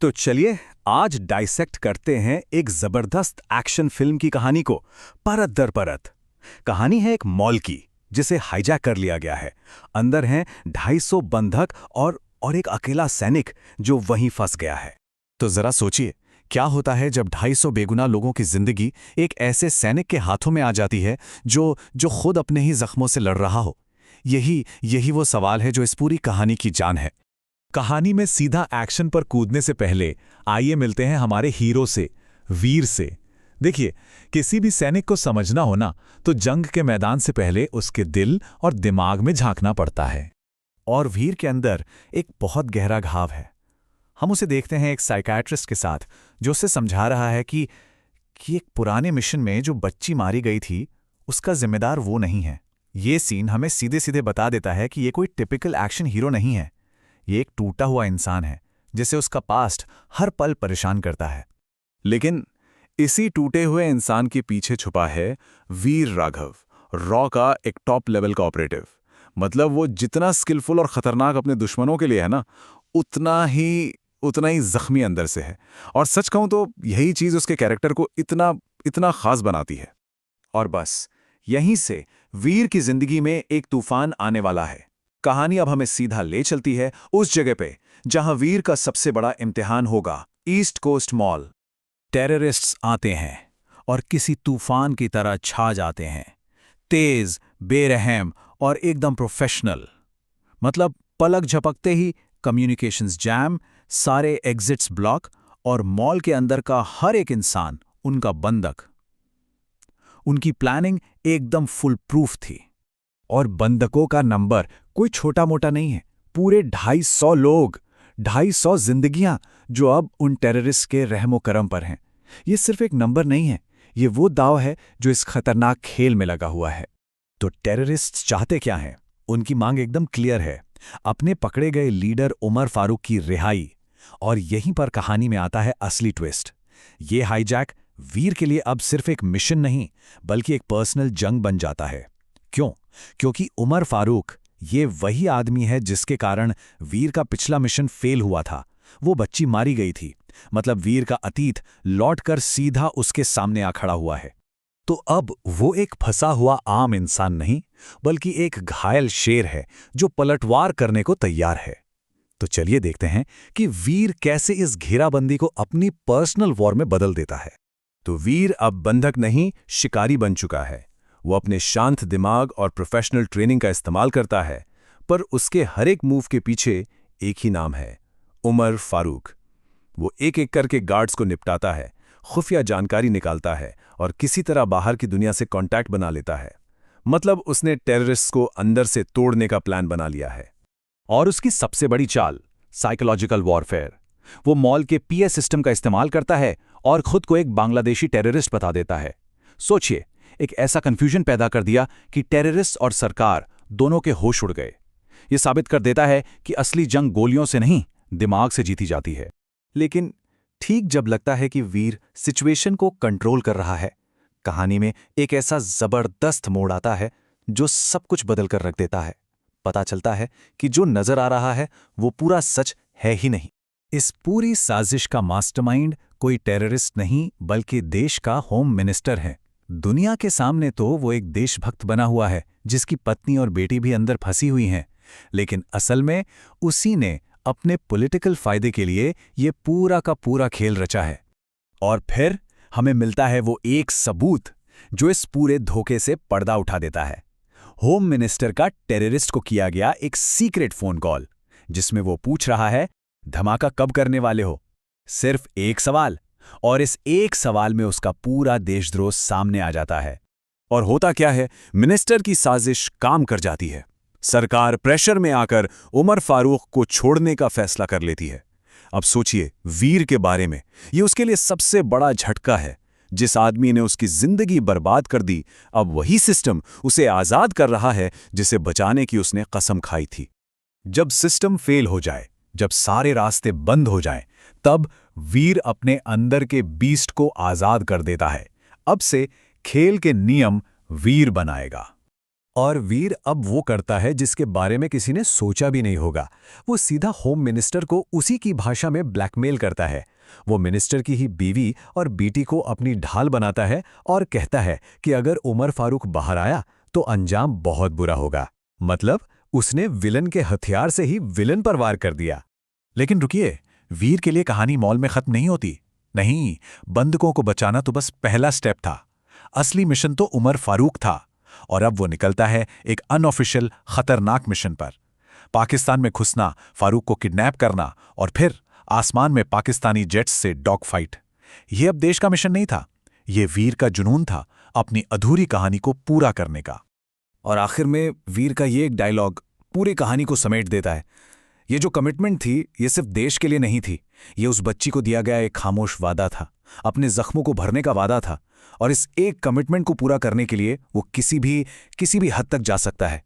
तो चलिए आज डाइसेक्ट करते हैं एक जबरदस्त एक्शन फिल्म की कहानी को परत दर परत। कहानी है एक मॉल की जिसे हाईजैक कर लिया गया है। अंदर हैं 250 बंधक और एक अकेला सैनिक जो वहीं फंस गया है। तो जरा सोचिए, क्या होता है जब 250 बेगुनाह लोगों की जिंदगी एक ऐसे सैनिक के हाथों में आ जाती है जो खुद अपने ही जख्मों से लड़ रहा हो। यही वो सवाल है जो इस पूरी कहानी की जान है। कहानी में सीधा एक्शन पर कूदने से पहले आइए मिलते हैं हमारे हीरो से, वीर से। देखिए, किसी भी सैनिक को समझना हो ना, तो जंग के मैदान से पहले उसके दिल और दिमाग में झांकना पड़ता है। और वीर के अंदर एक बहुत गहरा घाव है। हम उसे देखते हैं एक साइकियाट्रिस्ट के साथ जो उसे समझा रहा है कि एक पुराने मिशन में जो बच्ची मारी गई थी उसका जिम्मेदार वो नहीं है। ये सीन हमें सीधे सीधे बता देता है कि ये कोई टिपिकल एक्शन हीरो नहीं है। ये एक टूटा हुआ इंसान है जिसे उसका पास्ट हर पल परेशान करता है। लेकिन इसी टूटे हुए इंसान के पीछे छुपा है वीर राघव, रॉ का एक टॉप लेवल का ऑपरेटिव। मतलब वो जितना स्किलफुल और खतरनाक अपने दुश्मनों के लिए है ना, उतना ही जख्मी अंदर से है। और सच कहूं तो यही चीज उसके कैरेक्टर को इतना खास बनाती है। और बस यहीं से वीर की जिंदगी में एक तूफान आने वाला है। कहानी अब हमें सीधा ले चलती है उस जगह पे जहां वीर का सबसे बड़ा इम्तिहान होगा, ईस्ट कोस्ट मॉल। टेररिस्ट्स आते हैं और किसी तूफान की तरह छा जाते हैं। तेज, बेरहम और एकदम प्रोफेशनल। मतलब पलक झपकते ही कम्युनिकेशंस जैम, सारे एग्जिट्स ब्लॉक और मॉल के अंदर का हर एक इंसान उनका बंधक। उनकी प्लानिंग एकदम फुल प्रूफ थी। और बंधकों का नंबर कोई छोटा मोटा नहीं है। पूरे 250 लोग, 250 जिंदगियां जो अब उन टेररिस्ट के रहमो करम पर हैं। ये सिर्फ एक नंबर नहीं है, ये वो दाव है जो इस खतरनाक खेल में लगा हुआ है। तो टेररिस्ट चाहते क्या हैं? उनकी मांग एकदम क्लियर है, अपने पकड़े गए लीडर उमर फारूक की रिहाई। और यहीं पर कहानी में आता है असली ट्विस्ट। ये हाईजैक वीर के लिए अब सिर्फ एक मिशन नहीं, बल्कि एक पर्सनल जंग बन जाता है। क्यों? क्योंकि उमर फारूक ये वही आदमी है जिसके कारण वीर का पिछला मिशन फेल हुआ था। वो बच्ची मारी गई थी। मतलब वीर का अतीत लौटकर सीधा उसके सामने आ खड़ा हुआ है। तो अब वो एक फंसा हुआ आम इंसान नहीं, बल्कि एक घायल शेर है जो पलटवार करने को तैयार है। तो चलिए देखते हैं कि वीर कैसे इस घेराबंदी को अपनी पर्सनल वॉर में बदल देता है। तो वीर अब बंधक नहीं, शिकारी बन चुका है। वो अपने शांत दिमाग और प्रोफेशनल ट्रेनिंग का इस्तेमाल करता है, पर उसके हर एक मूव के पीछे एक ही नाम है, उमर फारूक। वो एक एक करके गार्ड्स को निपटाता है, खुफिया जानकारी निकालता है और किसी तरह बाहर की दुनिया से कांटेक्ट बना लेता है। मतलब उसने टेररिस्ट्स को अंदर से तोड़ने का प्लान बना लिया है। और उसकी सबसे बड़ी चाल, साइकोलॉजिकल वॉरफेयर। वो मॉल के पीए सिस्टम का इस्तेमाल करता है और खुद को एक बांग्लादेशी टेररिस्ट बता देता है। सोचिए, एक ऐसा कंफ्यूजन पैदा कर दिया कि टेररिस्ट और सरकार दोनों के होश उड़ गए। ये साबित कर देता है कि असली जंग गोलियों से नहीं, दिमाग से जीती जाती है। लेकिन ठीक जब लगता है कि वीर सिचुएशन को कंट्रोल कर रहा है, कहानी में एक ऐसा जबरदस्त मोड़ आता है जो सब कुछ बदल कर रख देता है। पता चलता है कि जो नजर आ रहा है वो पूरा सच है ही नहीं। इस पूरी साजिश का मास्टरमाइंड कोई टेररिस्ट नहीं, बल्कि देश का होम मिनिस्टर है। दुनिया के सामने तो वो एक देशभक्त बना हुआ है जिसकी पत्नी और बेटी भी अंदर फंसी हुई हैं, लेकिन असल में उसी ने अपने पॉलिटिकल फायदे के लिए ये पूरा का पूरा खेल रचा है। और फिर हमें मिलता है वो एक सबूत जो इस पूरे धोखे से पर्दा उठा देता है। होम मिनिस्टर का टेररिस्ट को किया गया एक सीक्रेट फोन कॉल जिसमें वो पूछ रहा है, धमाका कब करने वाले हो? सिर्फ एक सवाल, और इस एक सवाल में उसका पूरा देशद्रोह सामने आ जाता है। और होता क्या है, मिनिस्टर की साजिश काम कर जाती है। सरकार प्रेशर में आकर उमर फारूक को छोड़ने का फैसला कर लेती है। अब सोचिए वीर के बारे में, ये उसके लिए सबसे बड़ा झटका है। जिस आदमी ने उसकी जिंदगी बर्बाद कर दी, अब वही सिस्टम उसे आजाद कर रहा है जिसे बचाने की उसने कसम खाई थी। जब सिस्टम फेल हो जाए, जब सारे रास्ते बंद हो जाएं, तब वीर अपने अंदर के बीस्ट को आजाद कर देता है। अब से खेल के नियम वीर बनाएगा। और वीर अब वो करता है जिसके बारे में किसी ने सोचा भी नहीं होगा। वो सीधा होम मिनिस्टर को उसी की भाषा में ब्लैकमेल करता है। वो मिनिस्टर की ही बीवी और बेटी को अपनी ढाल बनाता है और कहता है कि अगर उमर फारूक बाहर आया तो अंजाम बहुत बुरा होगा। मतलब उसने विलन के हथियार से ही विलन पर वार कर दिया। लेकिन रुकिए, वीर के लिए कहानी मॉल में खत्म नहीं होती। नहीं, बंधकों को बचाना तो बस पहला स्टेप था। असली मिशन तो उमर फारूक था, और अब वो निकलता है एक अनऑफिशियल खतरनाक मिशन पर। पाकिस्तान में घुसना, फारूक को किडनैप करना और फिर आसमान में पाकिस्तानी जेट्स से डॉग फाइट। ये अब देश का मिशन नहीं था, ये वीर का जुनून था अपनी अधूरी कहानी को पूरा करने का। और आखिर में वीर का ये एक डायलॉग पूरी कहानी को समेट देता है। ये जो कमिटमेंट थी, ये सिर्फ देश के लिए नहीं थी, ये उस बच्ची को दिया गया एक खामोश वादा था, अपने जख्मों को भरने का वादा था। और इस एक कमिटमेंट को पूरा करने के लिए वो किसी भी हद तक जा सकता है।